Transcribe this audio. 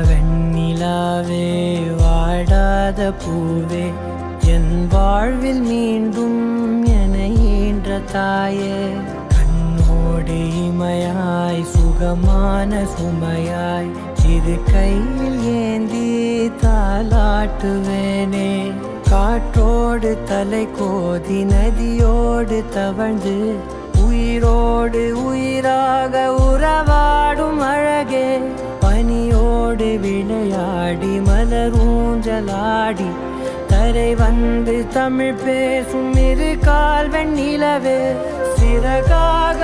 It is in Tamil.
வெண்ணிலாவே வாடாத பூவே என் வாழ்வில் மீண்டும் என ஈன்ற தாயே கண்ணோடு இமையாய் சுகமான சுமையாய் இது கையில் ஏந்தி தாலாட்டுவேனே காற்றோடு தலை கோதி நதியோடு தவழ்ந்து உயிரோடு உயிராக உறவாடும் அழகே பனியோடு விளையாடி மலர் ஊஞ்சலாடி தரை வந்து தமிழ் பேசும் இரு கால் வெண்ணிலவே சிறகாக